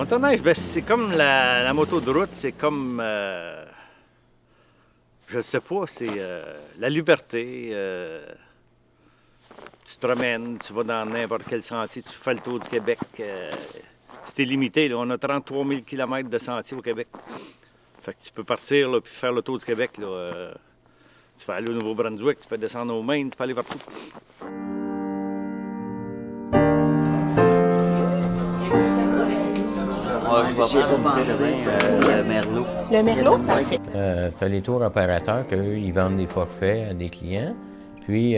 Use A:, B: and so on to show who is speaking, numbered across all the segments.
A: Motoneige, ben, c'est comme la moto de route, c'est comme, je ne sais pas, c'est la liberté. Tu te promènes, tu vas dans n'importe quel sentier, tu fais le tour du Québec. C'était limité, là. On a 33 000 km de sentiers au Québec. Fait que tu peux partir là, puis faire le tour du Québec. Là. Tu peux aller au Nouveau-Brunswick, tu peux descendre au Maine, tu peux aller partout.
B: Je vais prendre le merlot.
C: Le merlot?
D: Tu as les tours opérateurs qu'eux, ils vendent des forfaits à des clients. Puis,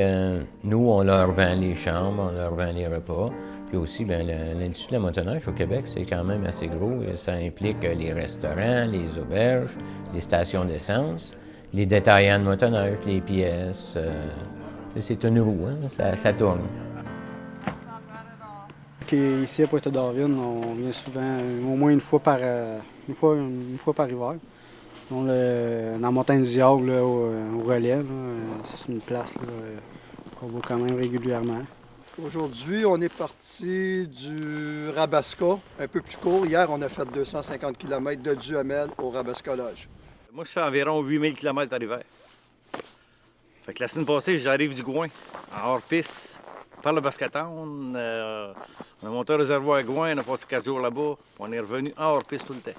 D: nous, on leur vend les chambres, on leur vend les repas. Puis aussi, bien, l'industrie de la motoneige au Québec, c'est quand même assez gros. Ça implique les restaurants, les auberges, les stations d'essence, les détaillants de motoneige, les pièces. C'est une roue, hein? Ça tourne.
E: Ici à Pointe-Darwin, on vient souvent, au moins une fois par hiver. Dans la montagne du Diable, là, au Relais, c'est une place qu'on va quand même régulièrement.
F: Aujourd'hui, on est parti du Rabasca, un peu plus court. Hier, on a fait 250 km de Duhamel au Rabasca-Lodge.
A: Moi, je fais environ 8000 km à l'hiver. Fait que la semaine passée, j'arrive du Gouin, en hors-piste, par le Bascatown. On a monté un réservoir à Gouin, on a passé 4 jours là-bas. On est revenu en hors-piste tout le temps.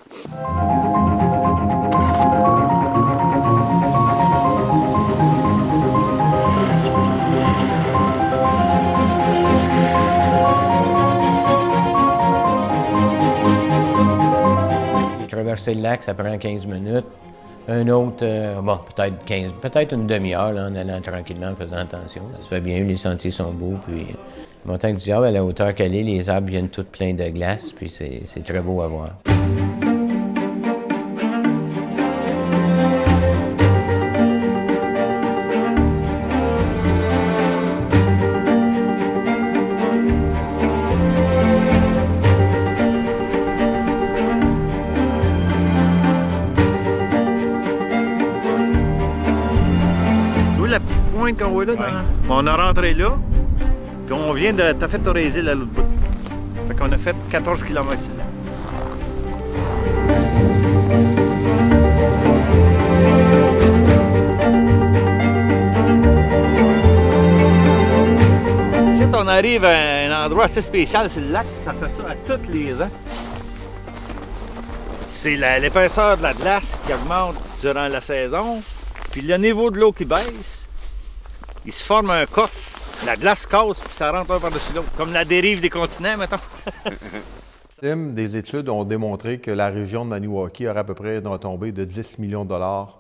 D: Traverser le lac, ça prend 15 minutes. Un autre, peut-être une demi-heure là, en allant tranquillement, en faisant attention. Ça se fait bien, les sentiers sont beaux. Puis, la montagne du Diable, à la hauteur qu'elle est, les arbres viennent tous pleins de glace, puis c'est très beau à voir.
A: La petite pointe qu'on voit là, on a rentré là, puis on vient de Tafettorésil à l'autre bout. Fait qu'on a fait 14 km là. Ici, on arrive à un endroit assez spécial sur le lac, ça fait ça à tous les ans. C'est l'épaisseur de la glace qui augmente durant la saison. Puis le niveau de l'eau qui baisse, il se forme un coffre, la glace casse puis ça rentre un par-dessus l'autre, comme la dérive des continents, mettons.
G: Des études ont démontré que la région de Maniwaki aurait à peu près une retombée de 10 millions de dollars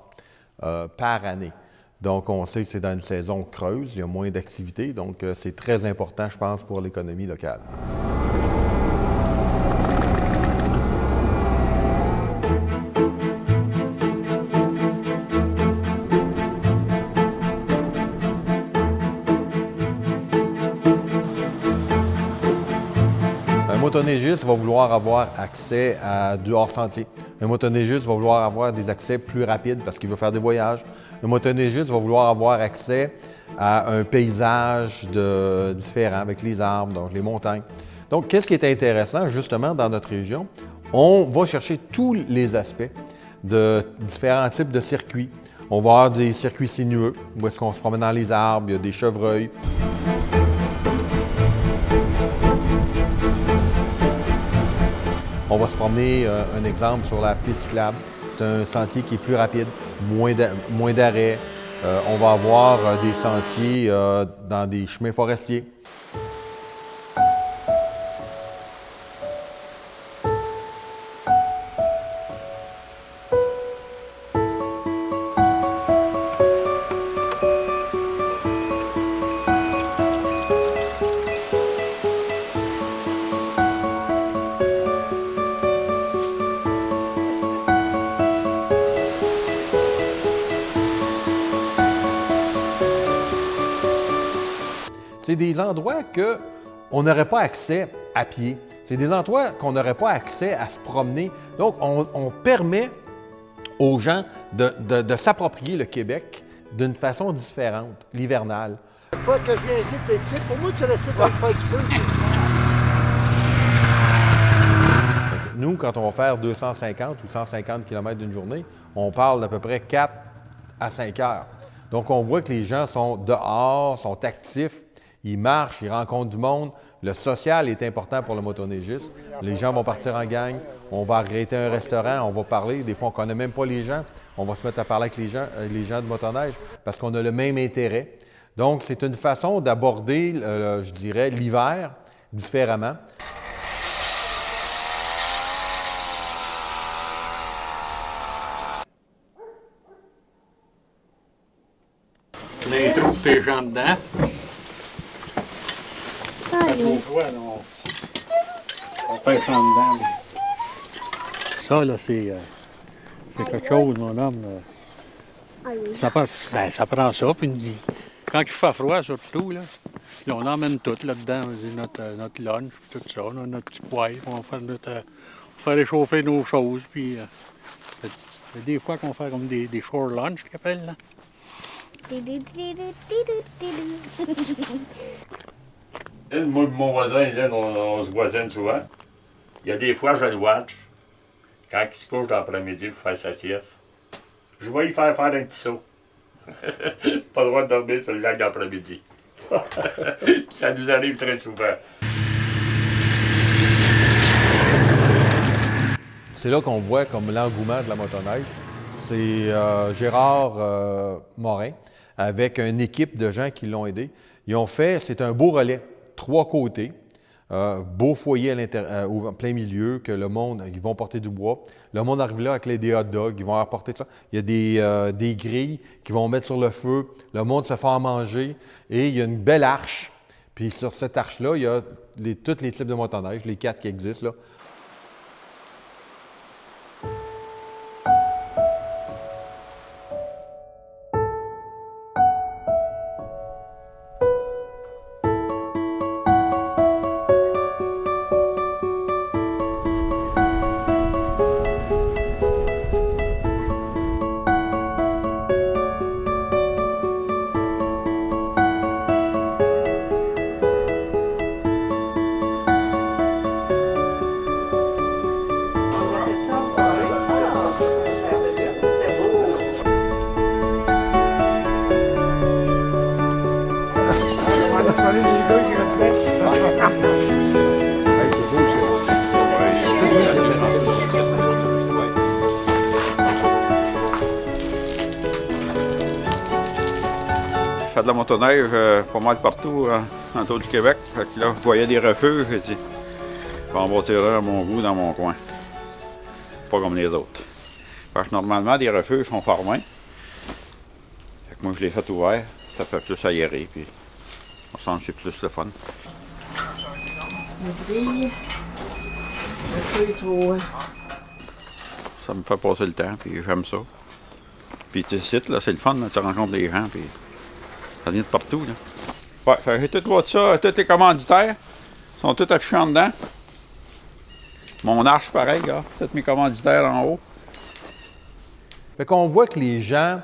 G: par année. Donc, on sait que c'est dans une saison creuse, il y a moins d'activité, donc c'est très important, je pense, pour l'économie locale. Un motoneigiste va vouloir avoir accès à du hors-sentier. Un motoneigiste va vouloir avoir des accès plus rapides parce qu'il veut faire des voyages. Un motoneigiste va vouloir avoir accès à un paysage différent avec les arbres, donc les montagnes. Donc, qu'est-ce qui est intéressant justement dans notre région? On va chercher tous les aspects de différents types de circuits. On va avoir des circuits sinueux, où est-ce qu'on se promène dans les arbres, il y a des chevreuils. On va se promener, un exemple, sur la piste cyclable. C'est un sentier qui est plus rapide, moins d'arrêts. On va avoir des sentiers dans des chemins forestiers. C'est des endroits qu'on n'aurait pas accès à pied. C'est des endroits qu'on n'aurait pas accès à se promener. Donc, on permet aux gens de s'approprier le Québec d'une façon différente, l'hivernale.
F: Une fois que je viens ici, t'es type, pour moi, tu restes dans le faire du feu.
G: Nous, nous, quand on va faire 250 ou 150 km d'une journée, on parle d'à peu près 4 à 5 heures. Donc, on voit que les gens sont dehors, sont actifs, ils marchent, ils rencontrent du monde. Le social est important pour le motoneigiste. Les gens vont partir en gang, on va arrêter un restaurant, on va parler. Des fois, on ne connaît même pas les gens. On va se mettre à parler avec les gens de motoneige parce qu'on a le même intérêt. Donc, c'est une façon d'aborder, je dirais, l'hiver différemment.
C: Les trous pour les gens dedans. On fait ça dedans. Ça, là, c'est quelque chose, mon homme. Ça prend ça, puis quand il fait froid, surtout, là on emmène tout là-dedans. Notre lunch, puis tout ça, là, notre petit poêle. On va faire réchauffer nos choses, puis il y a des fois qu'on fait comme des shore lunch, qu'ils appellent, là.
H: Moi et mon voisin, on se voisine souvent. Il y a des fois, je le watch. Quand il se couche dans l'après-midi pour faire sa sieste, je vais lui faire un petit saut. Pas le droit de dormir sur le lac d'après-midi. Ça nous arrive très souvent.
G: C'est là qu'on voit comme l'engouement de la motoneige. C'est Gérard Morin, avec une équipe de gens qui l'ont aidé. Ils ont fait, c'est un beau relais, 3 côtés, beau foyer au plein milieu, que le monde, ils vont porter du bois. Le monde arrive là avec des hot dogs, ils vont apporter ça. Il y a des grilles qu'ils vont mettre sur le feu. Le monde se fait en manger. Et il y a une belle arche. Puis sur cette arche-là, il y a tous les types de motoneige, les 4 qui existent là.
I: Je fais de la motoneige pas mal partout autour du Québec. Fait que là, je voyais des refuges, j'ai dit, je vais en bâtir un à mon goût dans mon coin. Pas comme les autres. Parce que normalement, des refuges sont fermés. Fait que moi, je les fais ouverts. Ça fait plus aérer, puis on sent que c'est plus le fun.
J: Le grille, le feu est trop...
I: Ça me fait passer le temps, puis j'aime ça. Puis tu sais, là, c'est le fun, là, tu rencontres des gens, puis ça vient de partout, là. Ouais, fait que j'ai tout voir ça, tous les commanditaires sont tous affichés en dedans. Mon arche, pareil, là, tous mes commanditaires en haut.
G: Fait qu'on voit que les gens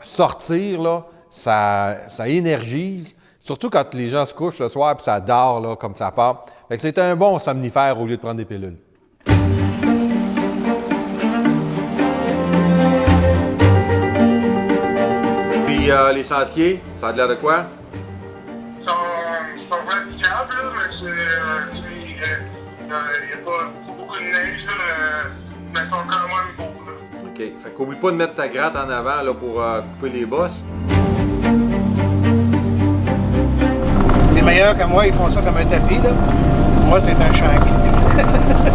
G: sortir, là, ça énergise, surtout quand les gens se couchent le soir et ça dort là, comme ça part. Fait que c'est un bon somnifère au lieu de prendre des pilules. Puis les sentiers, ça a l'air de quoi?
K: Ils sont praticables, là, mais il n'y a pas beaucoup de neige, là, mais ils sont quand même beaux. Là.
G: OK. Fait qu'oublie pas de mettre ta gratte en avant là, pour couper les bosses.
L: Les meilleurs que moi, ils font ça comme un tapis. Là. Moi, c'est un chantier.